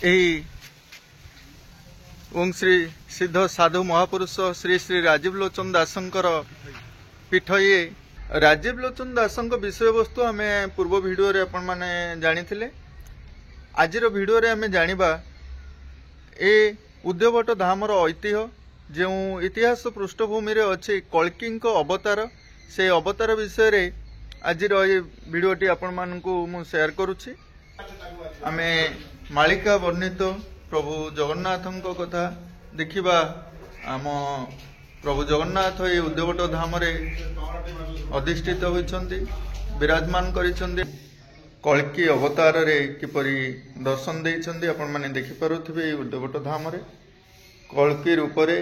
ओं श्री सिद्ध साधु महापुरुष श्री श्री राजीव लोचन दासंकर पीठ ये राजीव लोचन दासंक विषय वस्तु आम पूर्व भिडियो रे आपण माने जानिथिले। आजिर भिडियो रे आम जानिबा ए उद्यवट धामर ऐतिह्य जो इतिहास पृष्ठभूमि रे अछि कल्की अवतार से अवतार विषय रे आजिर ए भिडियोटी आपण मानकु मु शेयर करूछि। आमे मालिका वर्णित प्रभु जगन्नाथଙ୍କ कथा देखिबा। आम प्रभु जगन्नाथ ये उद्यवट धाम रे अधिष्ठित होइछन्ति, विराजमान करिछन्ति। कल्की अवतार रे किपरि दर्शन देइछन्ति आपण माने देखि पारुथिबे। उद्यवट धाम रे कल्की रूप रे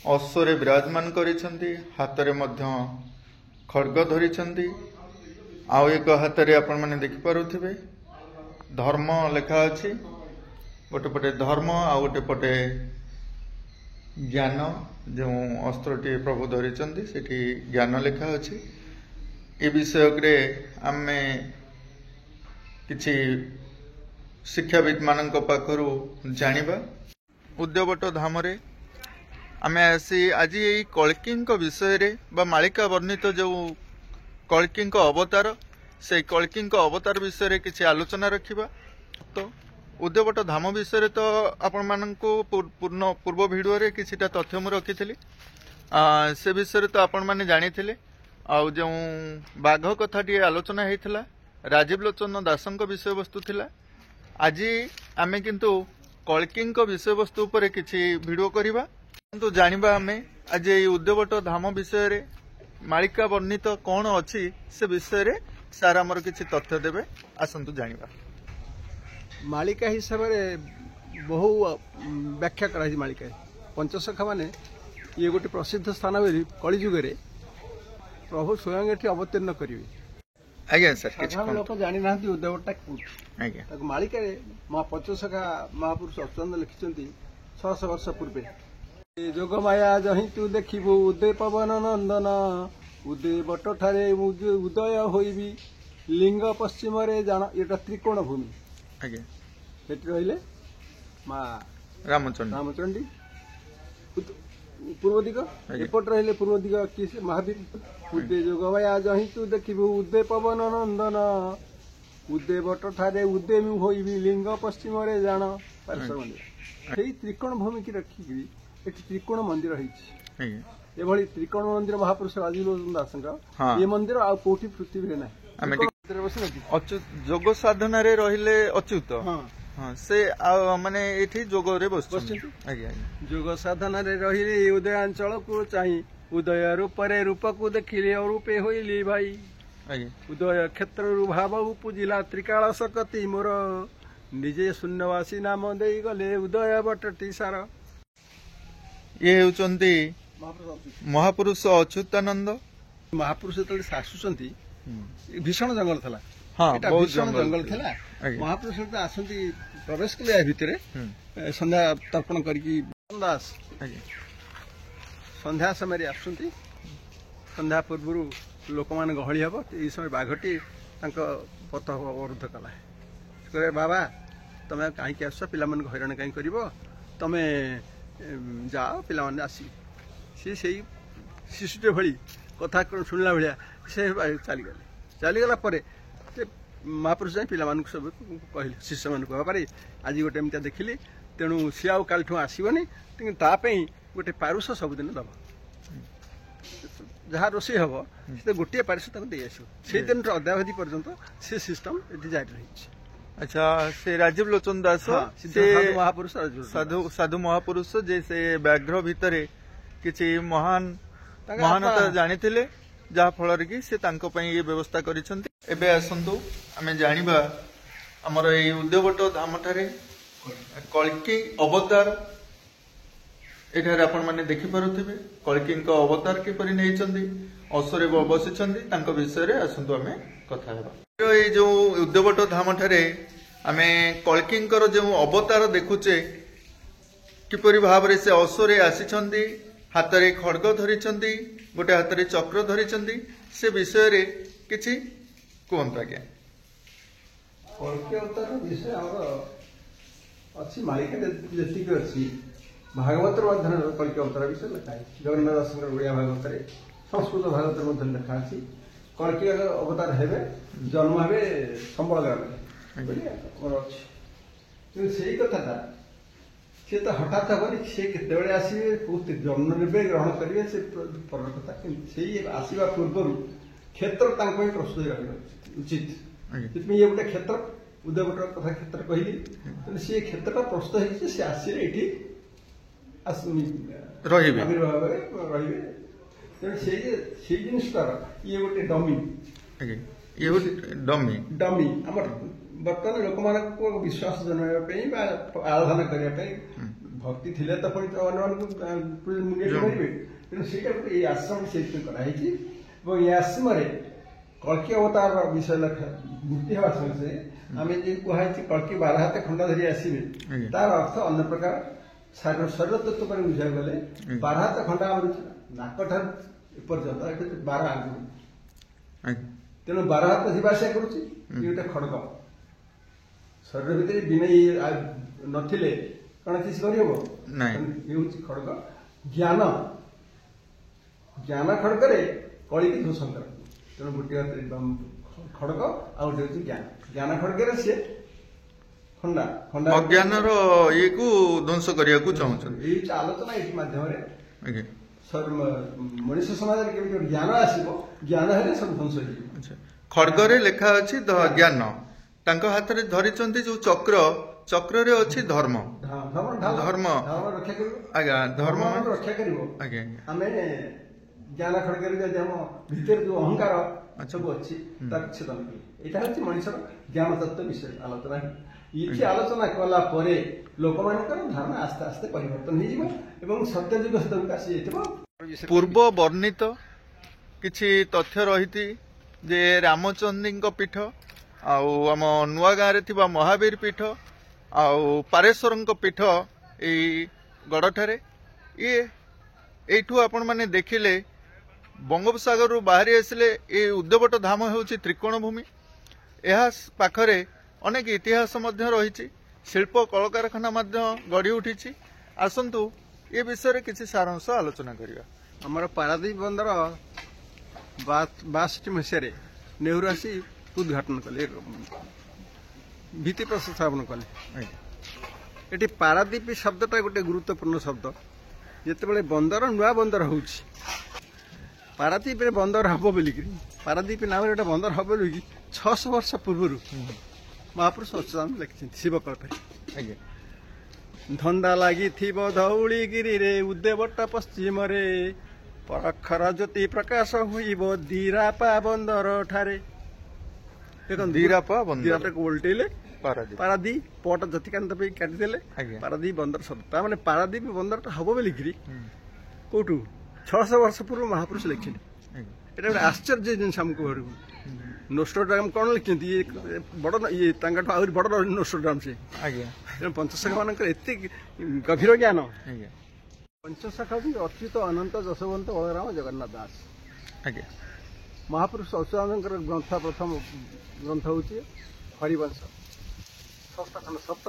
अश्वरे विराजमान करिछन्ति, हाथ रे मध्य खड्ग धरिछन्ति। आउ एक हाथ रे आपण माने देखि पारुथिबे धर्म लेखा अछि। गोटे पटे धर्म आ गोटे पटे ज्ञान जो अस्त्रटी प्रभु धरिछन्ति सेठी ज्ञान लेखा अछि। ए विषय आमे किछि शिक्षाविद मानक पाखरु जानिबा। उद्यवट धाम रे आमे आसी आज एई कल्की विषय रे बा मालिका वर्णित जो कल्की अवतार से कल्की अवतार विषय रे किछि आलोचना रखिबा। तो उद्यवट धाम विषय तो आपण मानकु पूर्व भिडियो रे किछिटा तथ्य मु रखिथिली। से विषय तो आपण माने जानिथिले। आ जो बाघ कथाटी आलोचना हेतिला राजीव लोचन दासंक विषय वस्तु थिला। आज आमे किंतु कल्की विषय वस्तु उपरे किछि भिडियो करिबा। किंतु जानिबा आमे आज ए उद्यवट धाम विषय रे मालिका वर्णित कौन अछि से विषय रे सारा हमर किछि तथ्य देबे। आसंतु जानिबा। मालिका हिसाब से बहु व्याख्या कराई। मालिका पंचसखा माने ये गोटे प्रसिद्ध स्थान बोली कलिजुग रे प्रभु स्वयं एठी अवतीर्ण करिवे। आज्ञा सर किछ लोक जानि नाहंती उद्यवटा आज्ञा ताको मालिका रे मा पंचसखा महापुरुष अच्युतानंद लिखिचंती 600 वर्ष पूर्वे। जोग माया जहि तू देखिबो उदय पवन नंदन उद्यवट ठारे उदय होइबी लिंग पश्चिम रे जान। एटा त्रिकोण भूमि रही माँ रामचंडी पूर्व दिग एपट रही पूर्व दिग कि महावीर उदय जोग माया जहि तू देखिबू उदय पवन नंदन उद्यवट ठारे उदय होइबी लिंग पश्चिम रे जान। मंदिर त्रिकोण भूमि की रखिकी एटी त्रिकोण मंदिर एभली त्रिकोण मंदिर महापुरुष राजीव लोचन दासंक ये मंदिर आ कोठी पृथ्वी रे ना जोग साधना रे रहिले अच्युत। हाँ से माने एठी जोग रे बसछन्ति। आज्ञा जोग साधना रे रहिले उदयांचल को चाहि उदय रूप रे रूप को देखिले रूपे होइली भाई। उदय क्षेत्र रु भाव पूजिला त्रिकाल सकति मोर निजे शून्यवासी नाम देई गले उदय बटटी सार। ये होचन्ति महापुरुष अच्युतानंद। महापुरुष तले सासुचंती भीषण जंगल था। हाँ भीषण जंगल था। महापुरुष आसती प्रवेश कले भितर संध्या तर्पण करके दास संध्या समय आसुंती। संध्या पूर्व लोक मान गहली हम ये समय बाघटी पथ अवरुद्ध कला कहे बाबा तुम कहीं आस पिला हईराण कहीं कर तुम जाओ पिला आसी सी से शिशुटे भली कथा शुणला भाया से चलीगला महापुरुष जाए पिला सब कहले शिष्य मान बाबा आज गोटे एमती देखिली तेणु सी आउ काल आसबनी तापाई गोटे पारुष सबुदिन दब जहाँ रोषे हम से गोटे पारुष दे आस दिन अद्यावधि पर्यंत से सिस्टम ये जारी रही। अच्छा से राजीव लोचन दास महापुरुष साधु महापुरुष जे से व्याघ्र भितर किछि महान महानता जानिथिले जहा फल कि से तांको पई ये व्यवस्था करिसंती। एबे आसंतु आमे जानिबा हमर ए उद्यवट धाम ठारे कल्की अवतार एठारे आपण माने देखि पारुथिबे। कल्की अवतार किपरि नेइचंती असरे बसिचंती तांको विषय रे आसंतु आमे कथा हेबा। ए जो उद्यवट धाम ठारे आमे कल्की जो अवतार देखुचे किपरि भाबरे से असरे आसिचंती हाथ रे खड्ग धरिचंती गोटे हाथ रे चक्र धरिचंती से विषय रे किछि कहंत। आज्ञा कल्की अवतार विषय हमर अच्छी मालिका जी अच्छी भागवत कल्कि अवतार विषय लिखा है जगन्नाथ दास ओडिया भागवत संस्कृत भागवत लिखा अच्छी कल्कि अवतार हेबे जन्म हे संबल ग्राम मोर अच्छी से कथा सी तो हठात हेनी सी केतबे आसवे जन्म ने ग्रहण करेंगे से पर कथा से आसवा पूर्व क्षेत्र प्रस्तुत रहा उचित ये गोटे क्षेत्र उदयभट्टर कथा क्षेत्र कहली सी क्षेत्र प्रस्तुत होती सी आसवे ये आविर्भाव रे तेणु से जिनटार ये गोटे डमी डमी आम बर्तमान लोक मान विश्वास जन्माई आराधना करने भक्ति थिले तो पुणी मुंडे मारे तेणु से आश्रम से कराई आश्रम कल्कि अवतार विषय मूर्ति हवा संगे आम जो कहुई कल्कि 12 हाथ खंडा धरी आसवे तार अर्थ अन्य प्रकार शरीर तत्व पर बुझा गले 12 हाथ खंडा नाक ठार पर्यंत 12 आंगुल तेणु 12 हाथ जीवासा करुच्ची गोटे खड़ग शरीर भितर बिना नथिले कौन किसी करहब ये हूँ खड़ग ज्ञान ज्ञान खड़गे कली ध्वंसकर तेणु गोटे खड़ग आ गए हूँ ज्ञान ज्ञान खड़गे सी खंडा खंडा अज्ञान ये ध्वंस करने को चाहते ये आलोचना ये मध्यम मनुष्य समाज में ज्ञान आसो ज्ञान है सब ध्वंस हो खड़गरे लेखा अच्छी ज्ञान तांको हाथ रे धरिचंती जो चक्र चक्र रे अच्छी धर्म धर्म रक्षा कर आज्ञा धर्म रक्षा कर आज्ञा आमे ज्ञान खड़गरे भीतर जो अहंकार सब अच्छी छेदन यहाँ हूँ मनुष्य ज्ञान तत्व विषय आलोचना ये आलोचना कला लोक मान धारणा आस्ते आस्ते परिवर्तन हो सत्यजुग हस्तक आसी पूर्व वर्णित किछि तथ्य रही जे रामचंद्री पीठ आम नुआ गाँव में महावीर पीठ आउ पारेश्वर पीठ ये गड़ठारे ये यू आपण मैंने देखिले बंगोपसागर बाहरी आसिले ये उद्यवट धाम होउछि त्रिकोण भूमि यह पाखरे अनेक इतिहास रही शिल्प कलकारखाना गढ़ी उठी आसतु ये विषय किसी सारांश आलोचना करिया आमर पारादीप बंदर 62 मसीह नेहरू आसी उद्घाटन कले भित्ति प्रस्तर स्थापन कले ये पारादीप शब्दटा गोटे गुरुत्वपूर्ण शब्द जिते बंदर नुआ बंदर हो पारादीप बंदर हम बोलिक पारादीप नाम गोटे बंदर हम बोलिक 600 वर्ष पूर्व महापुरुष अच्युतानंद लिखिं शिवकल्प धंदा लगी धौलीगिरी रे उद्यवट पश्चिम रे परखर ज्योति प्रकाश हुईब दीरापा बंदर ठारे दीरापा उल्टेले पारादी पट जतिकांत काटिदेले पारादीप बंदर शब्द मैंने पारादीप बंदर हम बोलिकी कौटू 600 वर्ष पूर्व महापुरुष लिखिले ये गोटे आश्चर्य जिन आमको नोस्ट्राडाम कौन लिखिं बड़ ये आहरी बड़ नोस्ट्राडाम से पंचसखा मान गभीर ज्ञान पंचसखा भी अच्युत अनंत जशवंत बलराम जगन्नाथ दास महापुरुष अच्युतानंद ग्रंथ प्रथम ग्रंथ हूँ हरिवंश 7 खंड 7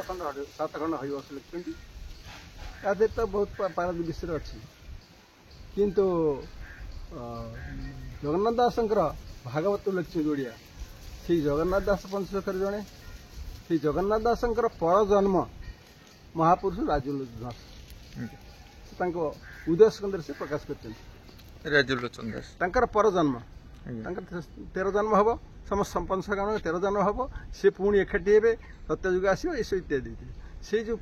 खंड हरिवंश लिखिं या तो बहुत पारादीप विषय अच्छी किंतु जगन्नाथ दास भागवत लिखि ओडिया से जगन्नाथ दास पंचसखर जड़े से जगन्नाथ दास परजन्म महापुरुष राजलोचन दास उदय स्कंदर से प्रकाश करते राजलोचन दास परजन्म 13 जन्म हम समस्त पंचसखा 13 जन्म हम सी पुणी एकाठी हे सत्यजुग आसो ये इत्यादि से जो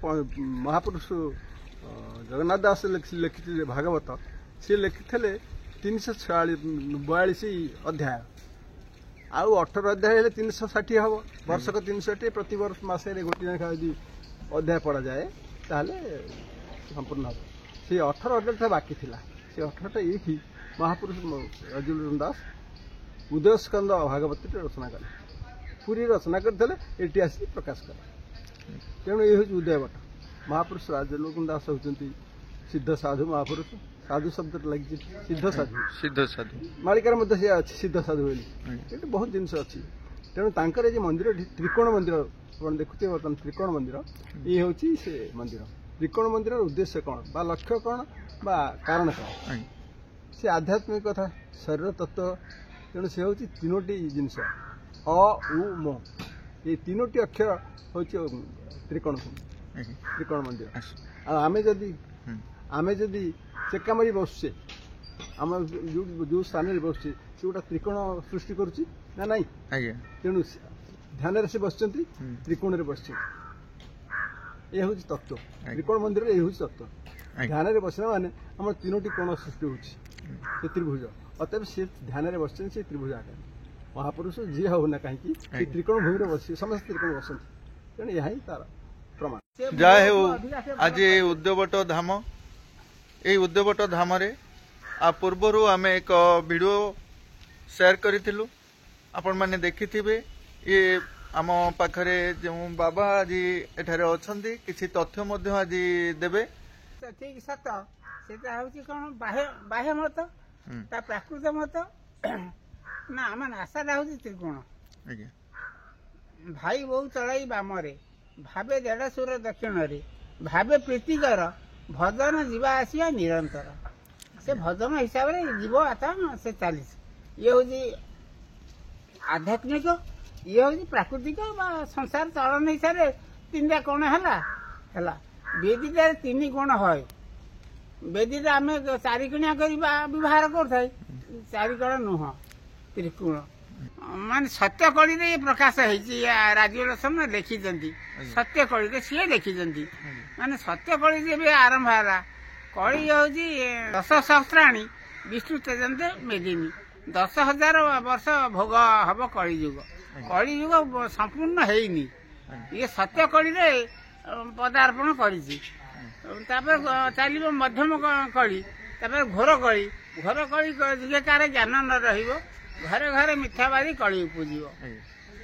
महापुरुष जगन्नाथ दास लिखि भागवत सी लिखि 342 अध्याय आउ 18 अध्याय 360 हम वर्षक 360 प्रति वर्ष मसे गोटे लेखा यदि अध्याय पढ़ा जाए ताहले संपूर्ण हम से 18 अध्याय बाकी थिला से 18टा ये महापुरुष राजलोचन दास उदय स्कंद भागवत रचना कले पूरी रचना करते ये आसिक प्रकाश कले तेणु ये हूँ उदयभट्ट महापुरुष राजलोचन दास होती सिद्ध साधु महापुरुष साधु शब्द लगी सिद्ध साधु मालिकार मध्य से अच्छी सिद्ध साधु बोली ये बहुत जिनस अच्छी तेणु तांकर ये मंदिर त्रिकोण मंदिर ଆପଣ ଦେଖୁଥିବେ ବର୍ତ୍ତମାନ ତ୍ରିକୋଣ ମନ୍ଦିର ଇଏ ହେଉଛି ସେ ମନ୍ଦିର। ତ୍ରିକୋଣ ମନ୍ଦିରର ଉଦ୍ଦେଶ୍ୟ କ'ଣ ବା ଲକ୍ଷ୍ୟ କ'ଣ ବା କାରଣ କ'ଣ? ସେ ଆଧ୍ୟାତ୍ମିକ କଥା, ଶରୀର ତତ୍ତ୍ୱ। ତେଣୁ ସେ ହେଉଛି ତିନୋଟି ଜିନିଷ ଅ ଉ ମ, ଏଇ ତିନୋଟି ଅକ୍ଷର ହେଉଛି ତ୍ରିକୋଣ ମନ୍ଦିର। ଆଉ ଆମେ ଯଦି ଚେକା ମାରି ବସୁଛେ, ଆମ ଯେଉଁ ସ୍ଥାନରେ ବସୁଛେ ସେ ଗୋଟେ ତ୍ରିକୋଣ ସୃଷ୍ଟି କରୁଛି ନା ନାଇଁ? ତେଣୁ ଧ୍ୟାନରେ ସେ ବସିଛନ୍ତି, ତ୍ରିକୋଣରେ ବସିଛନ୍ତି। ଏ ହେଉଛି ତତ୍ତ୍ୱ। ତ୍ରିକୋଣ ମନ୍ଦିରରେ ଏ ହେଉଛି ତତ୍ତ୍ୱ। ଧ୍ୟାନରେ ବସିଲା ମାନେ ଆମର ତିନୋଟି କୋଣ ସୃଷ୍ଟି ହେଉଛି, ସେ ତ୍ରିଭୁଜ। ଅତଏବ ସେ ଧ୍ୟାନରେ ବସିଛନ୍ତି ସେ ତ୍ରିଭୁଜ ଆକାର। ମହାପୁରୁଷ ଯିଏ ହଉ ନା କାହିଁକି ସେ ତ୍ରିକୋଣ ଭୂମିରେ ବସି ସମସ୍ତେ ତ୍ରିକୋଣ ବସନ୍ତି। ତେଣୁ ଏହା ହିଁ ତାର ପ୍ରମାଣ। ଯାହା ହେଉ ଆଜି ଏଇ ଉଦ୍ୟବଟ ଧାମ, ଏଇ ଉଦ୍ୟବଟ ଧାମରେ ପୂର୍ବରୁ ଆମେ ଏକ ଭିଡ଼ିଓ ସେୟାର କରିଥିଲୁ, ଆପଣମାନେ ଦେଖିଥିବେ। ଇଏ ଆମ ପାଖରେ ଯେଉଁ ବାବା ଆଜି ଏଠାରେ ଅଛନ୍ତି କିଛି ତଥ୍ୟ ମଧ୍ୟ ଆଜି ଦେବେ। ଠିକ ସତ, ସେଟା ହଉଛି କଣ ବାହ୍ୟ ମତ, ତା ପ୍ରାକୃତ ମତ ନା ଆମ ଆଶାଟା ହଉଛି ତ୍ରିକୋଣ। ଭାଇ ବୋଉ ଚଳାଇ ବାମରେ, ଭାବେ ଦେଢ଼ସୁର ଦକ୍ଷିଣରେ, ଭାବେ ପ୍ରୀତିକର, ଭଜନ ଯିବା ଆସିବା ନିରନ୍ତର। ସେ ଭଜନ ହିସାବରେ ଯିବ ସେ ଚାଲିଛି। ଇଏ ହଉଛି ଆଧ୍ୟାତ୍ମିକ, ଇଏ ହଉଛି ପ୍ରାକୃତିକ ବା ସଂସାର ଚଳନ ହିସାବରେ ତିନିଟା କୋଣ ହେଲା। ବେଦୀଟାରେ ତିନି କୋଣ হয়। ବେଦୀରେ ଆମେ ଚାରିକୋଣିଆ କରିବା ବ୍ୟବହାର କରୁଥାଏ, ଚାରିକୋଣ ନୁହଁ, ତ୍ରିକୋଣ। ମାନେ ସତ୍ୟକଳିରେ ପ୍ରକାଶ ହେଇଛି। ରାଜ୍ୟଲୋଚନ ଲେଖିଛନ୍ତି, ସତ୍ୟକଳିରେ ସିଏ ଲେଖିଛନ୍ତି। ମାନେ ସତ୍ୟକଳି ଯେବେ ଆରମ୍ଭ ହେଲା, କଳି ହଉଛି 10 ସହସ୍ରାଣୀ ବିଷ୍ଣୁ ତେଜନ୍ତେ ମେଦିନୀ। 10,000 ବର୍ଷ ଭୋଗ ହବ କଳିଯୁଗ। କଳିଯୁଗ ସମ୍ପୂର୍ଣ୍ଣ ହେଇନି, ଇଏ ସତ୍ୟକଳିରେ ପଦାର୍ପଣ କରିଛି। ତାପରେ ଚାଲିବ ମଧ୍ୟମ କଳି, ତାପରେ ଘୋର କଳି। ଘୋର କଳି ଯେ କାହାର ଜ୍ଞାନ ନ ରହିବ, ଘରେ ଘରେ ମିଥ୍ୟାବାଦୀ କଳି ଉପୁଜିବ।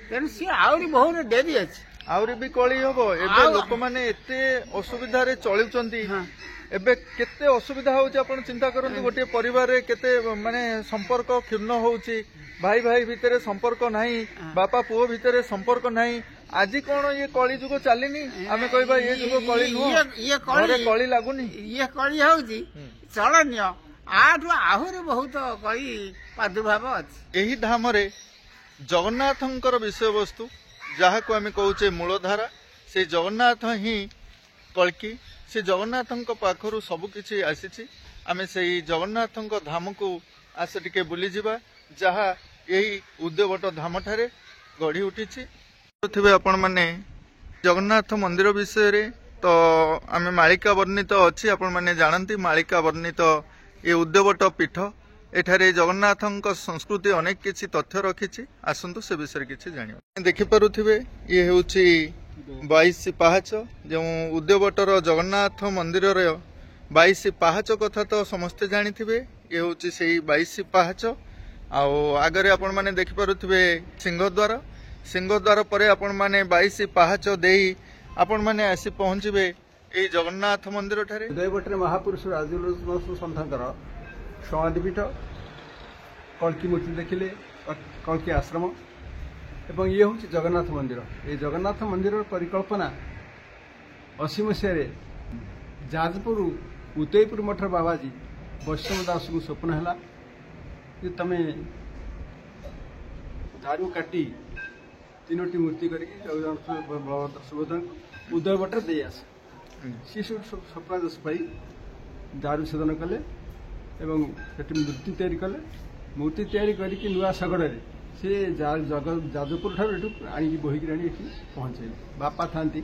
ତେଣୁ ସିଏ ଆହୁରି ବହୁତ ଡେରି ଅଛି, ଆହୁରି ବି କଳି ହବ। ଏବେ ଲୋକମାନେ ଏତେ ଅସୁବିଧାରେ ଚଳୁଛନ୍ତି, ଏବେ କେତେ ଅସୁବିଧା ହଉଛି ଆପଣ ଚିନ୍ତା କରନ୍ତୁ। ଗୋଟିଏ ପରିବାରରେ କେତେ ମାନେ ସମ୍ପର୍କ କ୍ଷୁର୍ଣ୍ଣ ହଉଛି, ଭାଇ ଭାଇ ଭିତରେ ସମ୍ପର୍କ ନାହିଁ, ବାପା ପୁଅ ଭିତରେ ସମ୍ପର୍କ ନାହିଁ। ଆଜି କଣ ଇଏ କଳି ଯୁଗ ଚାଲିନି? ଆମେ କହିବା ଇଏ ଯୁଗ କଳି ନୁହଁ, ଘରେ କଳି ଲାଗୁନି। ଇଏ କଳି ହଉଛି ଚଳନୀୟ, ଆଠୁ ଆହୁରି ବହୁତ କଳି ପ୍ରାଦୁର୍ଭାବ ଅଛି। ଏହି ଧାମରେ ଜଗନ୍ନାଥଙ୍କର ବିଷୟବସ୍ତୁ, ଯାହାକୁ ଆମେ କହୁଛେ ମୂଳଧାରା, ସେ ଜଗନ୍ନାଥ ହିଁ କଳ୍କି। ସେ ଜଗନ୍ନାଥଙ୍କ ପାଖରୁ ସବୁକିଛି ଆସିଛି। ଆମେ ସେଇ ଜଗନ୍ନାଥଙ୍କ ଧାମକୁ ଆସ ଟିକେ ବୁଲିଯିବା, ଯାହା ଏହି ଉଦ୍ୟବଟ ଧାମଠାରେ ଗଢ଼ି ଉଠିଛି। ଥିବେ ଆପଣମାନେ ଜଗନ୍ନାଥ ମନ୍ଦିର ବିଷୟରେ ତ ଆମେ ମାଳିକା ବର୍ଣ୍ଣିତ ଅଛି, ଆପଣମାନେ ଜାଣନ୍ତି ମାଳିକା ବର୍ଣ୍ଣିତ ଏ ଉଦ୍ୟବଟ ପୀଠ। ଏଠାରେ ଜଗନ୍ନାଥଙ୍କ ସଂସ୍କୃତି ଅନେକ କିଛି ତଥ୍ୟ ରଖିଛି। ଆସନ୍ତୁ ସେ ବିଷୟରେ କିଛି ଜାଣିବା। ଦେଖିପାରୁଥିବେ ଇଏ ହେଉଛି 22 ପାହାଚ। ଯେଉଁ ଉଦ୍ୟବଟର ଜଗନ୍ନାଥ ମନ୍ଦିରର 22 ପାହାଚ କଥା ତ ସମସ୍ତେ ଜାଣିଥିବେ। ଇଏ ହେଉଛି ସେଇ 22 ପାହାଚ। ଆଉ ଆଗରେ ଆପଣମାନେ ଦେଖିପାରୁଥିବେ ସିଂହଦ୍ୱାର। ସିଂହଦ୍ୱାର ପରେ ଆପଣମାନେ 22 ପାହାଚ ଦେଇ ଆପଣମାନେ ଆସି ପହଞ୍ଚିବେ ଏଇ ଜଗନ୍ନାଥ ମନ୍ଦିର ଠାରେ। ଉଦୟବଟରେ ମହାପୁରୁଷ ରାଜଲୋଚନ ସନ୍ଥଙ୍କର ସମାଧିପୀଠ, କଳ୍କି ମୂର୍ତ୍ତି ଦେଖିଲେ, କଳ୍କି ଆଶ୍ରମ, ଏବଂ ଇଏ ହେଉଛି ଜଗନ୍ନାଥ ମନ୍ଦିର। এই ଜଗନ୍ନାଥ ମନ୍ଦିରର ପରିକଳ୍ପନା 80 ମସିହାରେ ଯାଜପୁର ଉଦୟପୁର ମଠର ବାବାଜୀ ବୈଷ୍ଣବ ଦାସଙ୍କୁ ସ୍ୱପ୍ନ ହେଲା ଯେ ତମେ ଦାରୁ କାଟି ତିନୋଟି ମୂର୍ତ୍ତି କରିକି ଜଗନ୍ନାଥ ବଳଭଦ୍ର ସୁଭଦ୍ରାଙ୍କୁ ଉଦୟବଟରେ ଦେଇ ଆସେ। ସେ ସବୁ ସ୍ୱପ୍ନାଦେଶ ପାଇ ଦାରୁ ଛେଦନ କଲେ ଏବଂ ସେଠି ମୂର୍ତ୍ତି ତିଆରି କଲେ। ମୂର୍ତ୍ତି ତିଆରି କରିକି ନୂଆ ଶଗଡ଼ରେ ସେ ଯାଜପୁର ଠାରୁ ଏଠୁ ଆଣିକି ବୋହିକି ଆଣି ଏଠି ପହଞ୍ଚାଇଲେ। ବାପା ଥାନ୍ତି,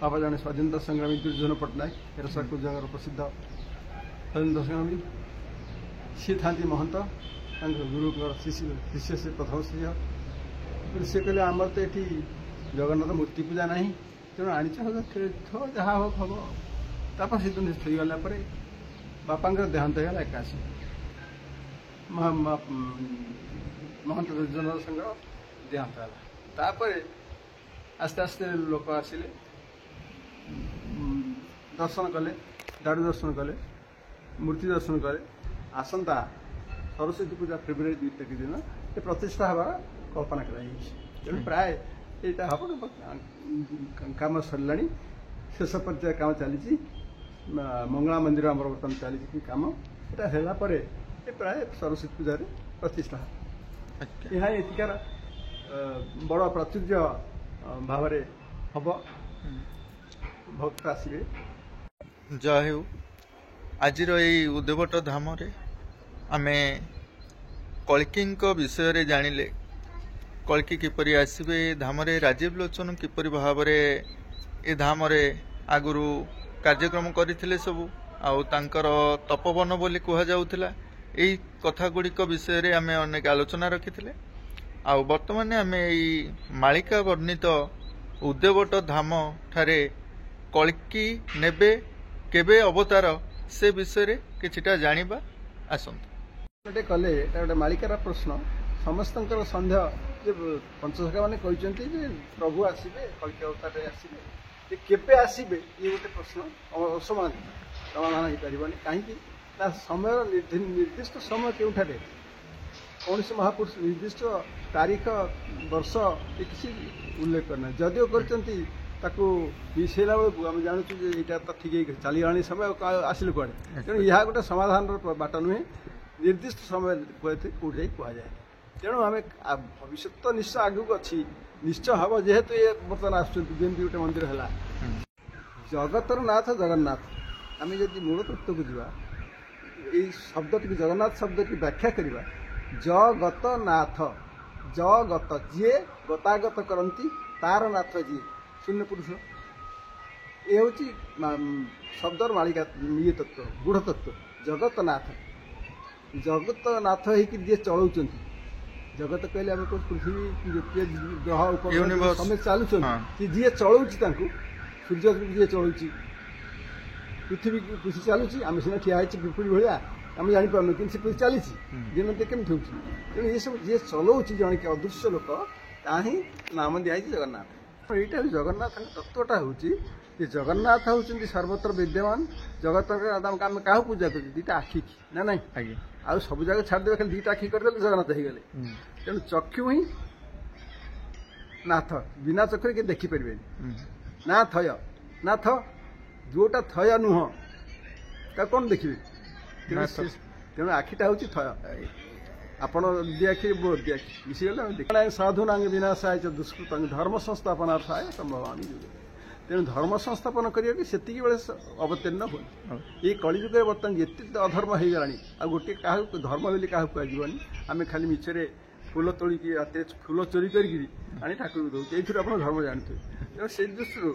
ବାପା ଜଣେ ସ୍ୱାଧୀନତା ସଂଗ୍ରାମୀ ଦୁର୍ଯ୍ୟୋଧନ ପଟ୍ଟନାୟକ, ଏରସାକୁଜଙ୍କର ପ୍ରସିଦ୍ଧ ସ୍ୱାଧୀନତା ସଂଗ୍ରାମୀ। ସିଏ ଥାନ୍ତି ମହନ୍ତ, ତାଙ୍କ ଗୁରୁଙ୍କର ଶିଷ୍ୟ ସେ ପ୍ରଥମ ଶିଷ୍ୟ। ସେ କହିଲେ ଆମର ତ ଏଠି ଜଗନ୍ନାଥ ମୂର୍ତ୍ତି ପୂଜା ନାହିଁ, ତେଣୁ ଆଣିଛ ଯାହା ହବ ହବ। ତାପରେ ସେଦିନ ଥୋଇଗଲା ପରେ ବାପାଙ୍କର ଦେହାନ୍ତ ହେଇଗଲା 81। ମହନ୍ତ ଦୁର୍ଯ୍ୟୋଧନ ସଂଘ ଦେହାନ୍ତ ହେଲା। ତାପରେ ଆସ୍ତେ ଆସ୍ତେ ଲୋକ ଆସିଲେ, ଦର୍ଶନ କଲେ, ଦାରୁ ଦର୍ଶନ କଲେ, ମୂର୍ତ୍ତି ଦର୍ଶନ କଲେ। ଆସନ୍ତା ସରସ୍ୱତୀ ପୂଜା ଫେବୃଆରୀ 2 ତାରିଖ ଦିନ ସେ ପ୍ରତିଷ୍ଠା ହେବାର କଳ୍ପନା କରାଯାଇଛି। ତେଣୁ ପ୍ରାୟ এইটা হব কাম সରିଲାଣି ଶେଷ ପର୍ଯ୍ୟାୟ କାମ ଚାଲିଛି ମଙ୍ଗଳା ମନ୍ଦିର ଆମର ବର୍ତ୍ତମାନ ଚାଲିଛି କାମ এটা ହେଲା ପରେ ପ୍ରାୟ ସରସ୍ୱତୀ ପୂଜାରେ ପ୍ରତିଷ୍ଠା ଏହା ଏଠିକାର ବଡ଼ ପ୍ରାଚୁର୍ଯ୍ୟ ଭାବରେ ହବ ଭକ୍ତ ଆସିବେ। ଜୟ ହେଉ ଆଜିର ଏଇ ଉଦୟବଟ ଧାମରେ ଆମେ କଳ୍କୀଙ୍କ ବିଷୟରେ ଜାଣିଲେ। କଳ୍କୀ କିପରି ଆସିବେ ଏ ଧାମରେ, ରାଜୀବ ଲୋଚନ କିପରି ଭାବରେ ଏ ଧାମରେ ଆଗରୁ କାର୍ଯ୍ୟକ୍ରମ କରିଥିଲେ ସବୁ, ଆଉ ତାଙ୍କର ତପବନ ବୋଲି କୁହାଯାଉଥିଲା। ଏଇ କଥା ଗୁଡ଼ିକ ବିଷୟରେ ଆମେ ଅନେକ ଆଲୋଚନା ରଖିଥିଲେ। ଆଉ ବର୍ତ୍ତମାନ ଆମେ ଏଇ ମାଳିକା ବର୍ଣ୍ଣିତ ଉଦୟବଟ ଧାମ ଠାରେ କଳ୍କୀ ନେବେ କେବେ ଅବତାର ସେ ବିଷୟରେ କିଛିଟା ଜାଣିବା। ଆସନ୍ତୁ। ଗୋଟେ କଲେ ଏଟା ଗୋଟେ ମାଳିକାର ପ୍ରଶ୍ନ। ସମସ୍ତଙ୍କର ସନ୍ଦେହ ଯେ ପଞ୍ଚସଖା ମାନେ କହିଛନ୍ତି ଯେ ପ୍ରଭୁ ଆସିବେ କଳ୍କୀ ଅବତାରରେ ଆସିବେ, ଯେ କେବେ ଆସିବେ ଇଏ ଗୋଟେ ପ୍ରଶ୍ନ ସମାଧାନ ହେଇପାରିବନି। କାହିଁକି ନା ସମୟର ନିର୍ଦ୍ଦିଷ୍ଟ ସମୟ କେଉଁଠାରେ, କୌଣସି ମହାପୁରୁଷ ନିର୍ଦ୍ଦିଷ୍ଟ ତାରିଖ ବର୍ଷ କିଛି ଉଲ୍ଲେଖ କରିନାହିଁ। ଯଦିଓ କରିଛନ୍ତି ତାକୁ ମିଶାଇଲା ବେଳକୁ ଆମେ ଜାଣୁଛୁ ଯେ ଏଇଟା ତ ଠିକ୍ ହେଇକି ଚାଲିଗଲାଣି ସମୟ, ଆସିଲେ କୁଆଡ଼େ। ତେଣୁ ଏହା ଗୋଟେ ସମାଧାନର ବାଟ ନୁହେଁ। ନିର୍ଦ୍ଦିଷ୍ଟ ସମୟ କେଉଁଠି ଯାଇ କୁହାଯାଏ। ତେଣୁ ଆମେ ଭବିଷ୍ୟତ ତ ନିଶ୍ଚୟ ଆଗକୁ ଅଛି, ନିଶ୍ଚୟ ହେବ। ଯେହେତୁ ଏ ବର୍ତ୍ତମାନ ଆସୁଛନ୍ତି, ଯେମିତି ଗୋଟେ ମନ୍ଦିର ହେଲା ଜଗତର ନାଥ ଜଗନ୍ନାଥ। ଆମେ ଯଦି ମୂଳ ତତ୍ତ୍ୱକୁ ଯିବା, ଏଇ ଶବ୍ଦଟିକୁ ଜଗନ୍ନାଥ ଶବ୍ଦଟି ବ୍ୟାଖ୍ୟା କରିବା, ଜଗତ ନାଥ, ଜଗତ ଯିଏ ଗତାଗତ କରନ୍ତି, ତାର ନାଥ ଯିଏ ଶୂନ୍ୟ ପୁରୁଷ। ଏ ହେଉଛି ଶବ୍ଦର ମାଳିକା ଇଏ ତତ୍ତ୍ୱ, ଗୂଢ଼ ତତ୍ତ୍ୱ। ଜଗତ ନାଥ, ଜଗତ ନାଥ ହେଇକି ଯିଏ ଚଳଉଛନ୍ତି। ଜଗତ କହିଲେ ଆମେ ପୃଥିବୀ ଗ୍ରହ ଉପଗ୍ରହ ସମେତ ଚାଲୁଛନ୍ତି, ଯିଏ ଚଳଉଛି ତାଙ୍କୁ, ସୂର୍ଯ୍ୟକୁ ଯିଏ ଚଳଉଛି, ପୃଥିବୀ ଚାଲୁଛି। ଆମେ ସିନା ଠିଆ ହେଇଛି ପିପୁଡ଼ି ଭଳିଆ, ଆମେ ଜାଣିପାରୁନୁ, କିନ୍ତୁ ସେ ପୃଥିବୀ ଚାଲିଛି। ଦିନ କେମିତି ହେଉଛି। ତେଣୁ ଏସବୁ ଯିଏ ଚଳଉଛି ଜଣେ କି ଅଦୃଶ୍ୟ ଲୋକ, ତାହା ହିଁ ନାମ ଦିଆହେଇଛି ଜଗନ୍ନାଥ। ଏଇଟା ଜଗନ୍ନାଥଙ୍କ ତତ୍ତ୍ୱଟା ହେଉଛି ଯେ ଜଗନ୍ନାଥ ହେଉଛନ୍ତି ସର୍ବତ୍ର ବିଦ୍ୟମାନ। ଜଗତର ଆମେ କାହାକୁ ପୂଜା କରୁଛୁ? ଦିଟା ଆଖି ନା ନାଇଁ? ଆଜ୍ଞା। ଆଉ ସବୁ ଜାଗା ଛାଡ଼ିଦେବେ, ଖାଲି ଦିଟା ଆଖି କରିଦେଲେ ଜଗନ୍ନାଥ ହେଇଗଲେ। ତେଣୁ ଚକ୍ଷୁ ହିଁ ନାଥ, ବିନା ଚକ୍ଷୁରେ କିଏ ଦେଖିପାରିବେନି। ନା ଥୟ, ନାଥ ଯୋଉଟା ଥୟ ନୁହଁ ତାକୁ କ'ଣ ଦେଖିବେ? ତେଣୁ ଆଖିଟା ହେଉଛି ଥୟ। ଆପଣ ଦି ଆଖି ଦି ଆଖି ମିଶିଗଲେ ସାଧୁ ନାଙ୍ଗ ବିନାଶାୟ ଦୁଷ୍କୃତ ଧର୍ମ ସଂସ୍ଥାପନାର ସାୟ ସମ୍ଭବାମି ଯୁଗେ। ତେଣୁ ଧର୍ମ ସଂସ୍ଥାପନ କରିବାକୁ ସେତିକି ବେଳେ ଅବତୀର୍ଣ୍ଣ ହୁଏ। ଏଇ କଳିଯୁଗରେ ବର୍ତ୍ତମାନ ଯେତେ ଅଧର୍ମ ହେଇଗଲାଣି, ଆଉ ଗୋଟିଏ କାହାକୁ ଧର୍ମ ବୋଲି କାହାକୁ କୁହାଯିବନି। ଆମେ ଖାଲି ମିଛରେ ଫୁଲ ତୋଳିକି ରାତିରେ ଫୁଲ ଚୋରି କରିକିରି ଆଣି ଠାକୁରକୁ ଦେଉଛୁ। ଏଇଥିରୁ ଆପଣ ଧର୍ମ ଜାଣିଥିବେ। ତେଣୁ ସେଇ ଦୃଷ୍ଟିରୁ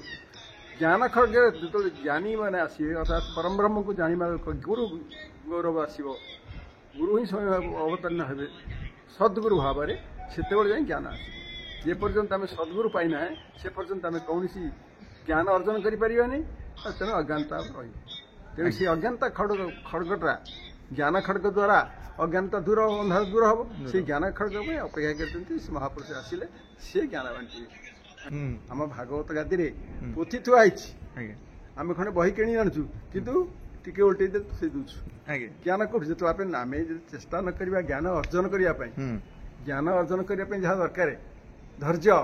ଜ୍ଞାନ ଖଡ଼୍ଗରେ ଯେତେବେଳେ ଜ୍ଞାନୀ ମାନେ ଆସିବେ, ଅର୍ଥାତ୍ ପରମବ୍ରହ୍ମକୁ ଜାଣିବା ଗୁରୁ ଗୌରବ ଆସିବ, ଗୁରୁ ହିଁ ସ୍ୱୟଂ ଅବତୀର୍ଣ୍ଣ ହେବେ ସଦ୍ଗୁରୁ ଭାବରେ, ସେତେବେଳେ ଯାଇ ଜ୍ଞାନ ଆସିବ। ଯେପର୍ଯ୍ୟନ୍ତ ଆମେ ସଦ୍ଗୁରୁ ପାଇନାହେଁ, ସେ ପର୍ଯ୍ୟନ୍ତ ଆମେ କୌଣସି ଜ୍ଞାନ ଅର୍ଜନ କରିପାରିବାନି। ତେଣୁ ଅଜ୍ଞାନତା ରହିବ। ତେଣୁ ସେ ଅଜ୍ଞାନତା ଖଡ଼ଗଟା ଜ୍ଞାନ ଖଡ଼ଗ ଦ୍ୱାରା ଅଜ୍ଞାନତା ଦୂର, ଅନ୍ଧାର ଦୂର ହେବ। ସେଇ ଜ୍ଞାନ ଖଡ଼ଗ ପାଇଁ ଅପେକ୍ଷା କରିଛନ୍ତି। ସେ ମହାପୁରୁଷ ଆସିଲେ ସିଏ ଜ୍ଞାନ ବାଣ୍ଟିବେ। ଆମ ଭାଗବତ ଗାଦିରେ ପୋଥି ଥୁଆ ହେଇଛି, ଆମେ ଖଣ୍ଡେ ବହି କିଣି ଆଣୁଛୁ, କିନ୍ତୁ ଟିକେ ଓଲଟେଇ ଦେଲେ ସେ ଦଉଛୁ। ଜ୍ଞାନ କୋଉଠି? ଯେତେବେଳେ ଆମେ ଯଦି ଚେଷ୍ଟା ନ କରିବା ଜ୍ଞାନ ଅର୍ଜନ କରିବା ପାଇଁ, ଜ୍ଞାନ ଅର୍ଜନ କରିବା ପାଇଁ ଯାହା ଦରକାର ଧୈର୍ଯ୍ୟ,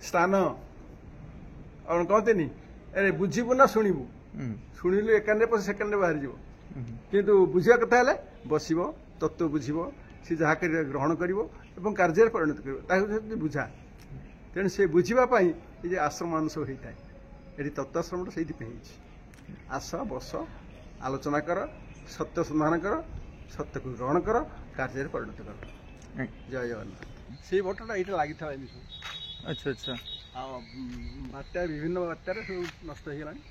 ସ୍ଥାନ, ଆଉ କହନ୍ତିନି ଆରେ ବୁଝିବୁ ନା ଶୁଣିବୁ? ଶୁଣିଲୁ ଏକାନରେ ପଶି ସେକାନରେ ବାହାରିଯିବ। କିନ୍ତୁ ବୁଝିବା କଥା ହେଲେ ବସିବ, ତତ୍ତ୍ୱ ବୁଝିବ, ସେ ଯାହା ଗ୍ରହଣ କରିବ ଏବଂ କାର୍ଯ୍ୟରେ ପରିଣତ କରିବ, ତାକୁ ଯଦି ବୁଝା। ତେଣୁ ସେ ବୁଝିବା ପାଇଁ ଏ ଯେ ଆଶ୍ରମ ମାନ ସବୁ ହେଇଥାଏ, ଏଠି ତତ୍ତ୍ୱାଶ୍ରମଟା ସେଇଥିପାଇଁ ହେଇଛି। ଆସ ବସ, ଆଲୋଚନା କର, ସତ୍ୟ ସନ୍ଧାନ କର, ସତ୍ୟକୁ ଗ୍ରହଣ କର, କାର୍ଯ୍ୟରେ ପରିଣତ କର। ଜୟ ଜଗନ୍ନାଥ। ସେଇ ବଟଟା ଏଇଟା ଲାଗିଥାଏ ଏମିତି ସବୁ। ଆଚ୍ଛା ଆଚ୍ଛା। ଆଉ ବାତ୍ୟା, ବିଭିନ୍ନ ବାତ୍ୟାରେ ସବୁ ନଷ୍ଟ ହେଇଗଲାଣି।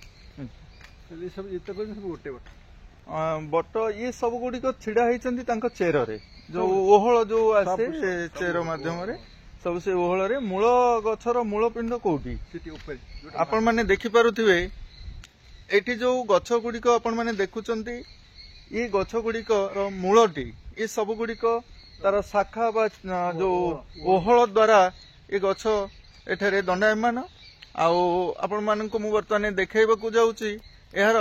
ସବୁ ଯେତେ କରି ସବୁ ଗୋଟେ ବଟ ବଟ ଇଏ ସବୁ ଗୁଡ଼ିକ ଛିଡ଼ା ହେଇଛନ୍ତି ତାଙ୍କ ଚେରରେ, ଯୋଉ ଓହଳ ଯୋଉ ଆସେ ଚେର ମାଧ୍ୟମରେ ସବୁ ସେ ଓହଳରେ। ମୂଳ ଗଛର ମୂଳ ପିଣ୍ଡ କୋଉଠି? ସେଠି ଉପରେ ଆପଣ ମାନେ ଦେଖିପାରୁଥିବେ। ଏଠି ଯୋଉ ଗଛ ଗୁଡ଼ିକ ଆପଣ ମାନେ ଦେଖୁଛନ୍ତି, ଏ ଗଛ ଗୁଡ଼ିକର ମୂଳଟି, ଏ ସବୁ ଗୁଡ଼ିକ ତାର ଶାଖା ବା ଯୋଉ ଓହଳ ଦ୍ୱାରା ଏ ଗଛ ଏଠାରେ ଦଣ୍ଡାୟମାନ। ଆଉ ଆପଣମାନଙ୍କୁ ମୁଁ ବର୍ତ୍ତମାନ ଦେଖାଇବାକୁ ଯାଉଛି, ଏହାର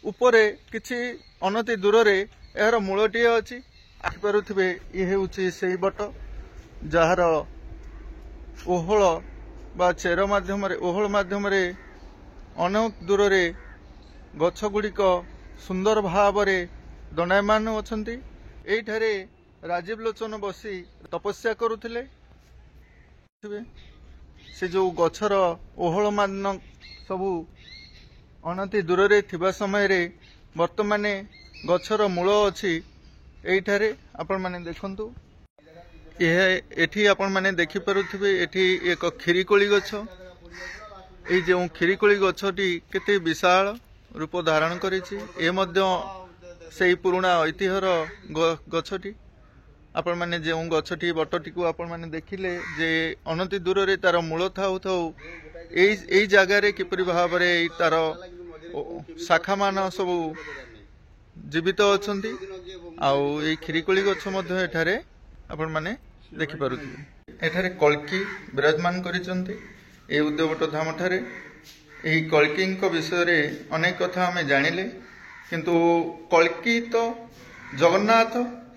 ଉପରେ କିଛି ଅନତି ଦୂରରେ ଏହାର ମୂଳଟିଏ ଅଛି। ଦେଖିପାରୁଥିବେ, ଇଏ ହେଉଛି ସେଇ ବଟ ଯାହାର ओहल बा चेर माध्यम ओहल माध्यम अनेक दूर रे गछ गुड़िक सुंदर भाव दंडायमान अछंती। एठारे राजीव लोचन बसी तपस्या करुथिले। से जो गछर ओहल मान सबू अनति दूर रे थिबा समय रे वर्तमान गछर मूल अछि एठारे आपण माने देखंतु। एठी आपण माने देखि पारुथिबे एठी एक खिरिकोली गछ। ए जो खिरिकोली गछटी केते विशाल रूप धारण करिछि। ए मध्य सेही पुराना ऐतिह्यर गछटी। आपण माने जे गछटी बटटी को आपण माने देखिले जे अनति दूर रे तार मूल थाउ थाउ एई जगह रे किपरि भाव रे तार शाखा मान सब जीवित अछंती। आउ एई खिरिकोली गछ मध्य एठारे आपण माने देखि पारुथिबे। एठारे कल्की विराजमान करिसंती। ए उद्योगट धाम ठारे एही कल्कीଙ୍କ विषय अनेक कथा आमे जानिले, किंतु कल्की तो जगन्नाथ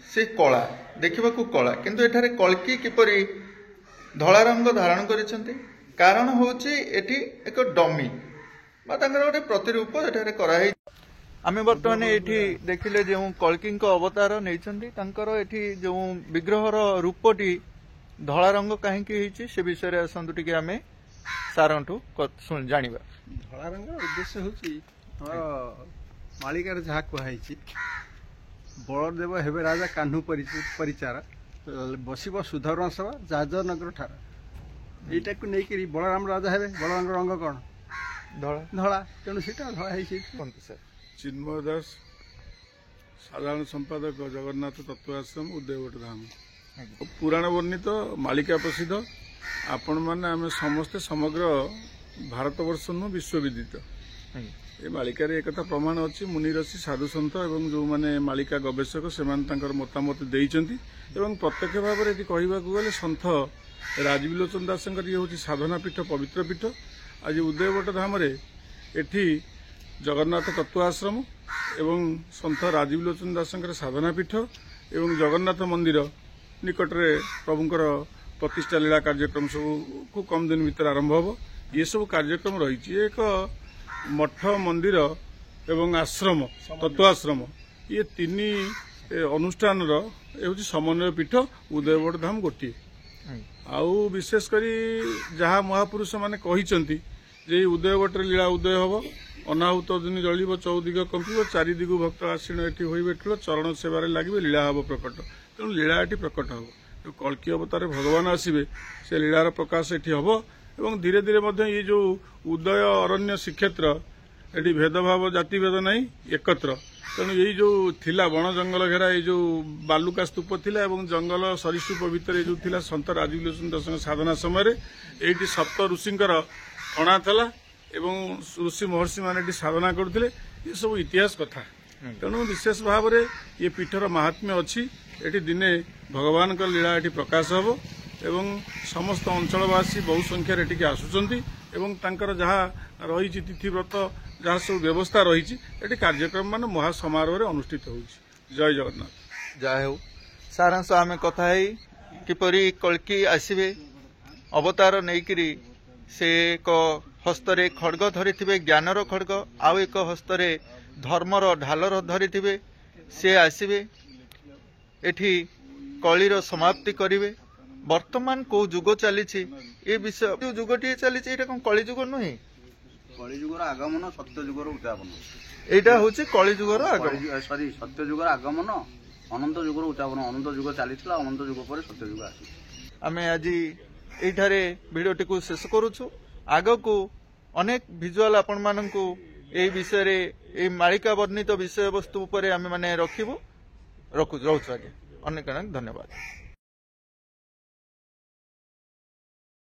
से कला देखा कला, किंतु एठारे कल्की किपरि धला रंग धारण करिसंती कारण होची एठी एक डमी बा तांकर गोटे प्रतिरूप एठारे कराई। आमे वर्तमान एठी देखिले जे कल्कीଙ୍କ अवतार नैचंती तांकर एठी जो विग्रहर रूपटी धला रंग काहेकि हेची से विषय आसंतु टिके आमे सारंठू सुन जानिबा। धला रंग उद्देश्य होची मालिकार जहा कहैची बलदेव हेबे राजा कान्हू परिचार बसिब सुधर्मा सभा जाजनगर ठार। एटा को नै करी बलराम राजा हेबे। बलराम रंग कोन धला धला तेणु सेटा धला हेची। सर चिन्मय दास साधारण संपादक जगन्नाथ तत्व आश्रम उदयवट धाम। पुराण वर्णित मालिका प्रसिद्ध आपण मैंने आम समस्ते समग्र भारतवर्ष नु विश्वविदित। ये मालिकार एक प्रमाण अच्छी मुनि ऋषि साधु सन्त एवं जो माने मालिका गवेषक से मतामत देइचंती एवं प्रत्यक्ष भाव में कहवा गले सन्थ राजीव लोचन दास ये हूँ साधना पीठ पवित्र पीठ। आज उदयवट धाम एठी जगन्नाथ तत्व आश्रम एवं सन्थ राजीव लोचन दास साधना पीठ एवं जगन्नाथ मंदिर निकटरे प्रभुंकर प्रतिष्ठा लीला कार्यक्रम सब को कम दिन भीतर आरंभ हो। ये सब कार्यक्रम रही एक मठ मंदिर एवं आश्रम तत्व आश्रम ये तीन अनुष्ठान समन्वय पीठ उदयवट धाम गोटे। आउ विशेषकर जहाँ महापुरुष माने कहिसंती जे उदयवट लीला उदय हम अनाहुत दिन जलिब चौदिग कंपिब चारिदिगु भक्त आसीन एटी होई बैठल चरण सेवारे लगे लीला हम प्रकट। तेणु लीला एटी प्रकट हम कल्की अवतार भगवान आसवे से लीलार प्रकाश एटी हम एवं धीरे धीरे ये जो उदय अरण्य श्रीक्षेत्र एटी भेदभाव जाति भेद नहीं एकत्र। तेणु यही जो थिला बण जंगल घेरा ये जो बालुका स्तूप थिला एवं जंगल सरीसृप भितर जो थिला सन्त राजीव लोचन दास साधना समय ये सप्त ऋषिंकर अणा था एवं ऋषि महर्षि मैंने साधना करते ये सब इतिहास कथा। तेणु विशेष भाव में ये पीठर महात्म्य अच्छी। एटी दिने भगवान का लीला एटी प्रकाश हम एवं समस्त अंचलवासी बहु संख्यार एटिके आसुचंती एवं तांकर जहाँ रही तिथि व्रत जहाँ सब व्यवस्था रही कार्यक्रम मान महासमारोह अनुष्ठित हो। जय जगन्नाथ। जय हो। सारांश आम कथा किपरि कल्की आसवे अवतार नैकरी से एक हस्तरे खड्ग धरी ज्ञानर खड्ग आउ एक हस्तरे धर्मर ढालर धरी से आसवे एठी कलिर समाप्ति करिवे। वर्तमान को जुग चली ए विषय जो जुगटी चली कौन कली जुग नुहे कलिजुगर आगमन सत्य जुगर उद्यापन एटा होची कली जुगर आगमन सॉरी सत्य जुगर आगमन अनंत जुगर उद्यापन अनंत जुग चलीथिला अनंत जुग पर सत्य जुग आसी। आमे आज एठारे भिडियोटी को शेष करूछु। आगो को अनेक विजुअल आपण माननकु ए विषय रे ए मालिका वर्णित विषय वस्तु पर आमे माने रखिबो रखु रहउछु। आगे अनेक अनेक धन्यवाद।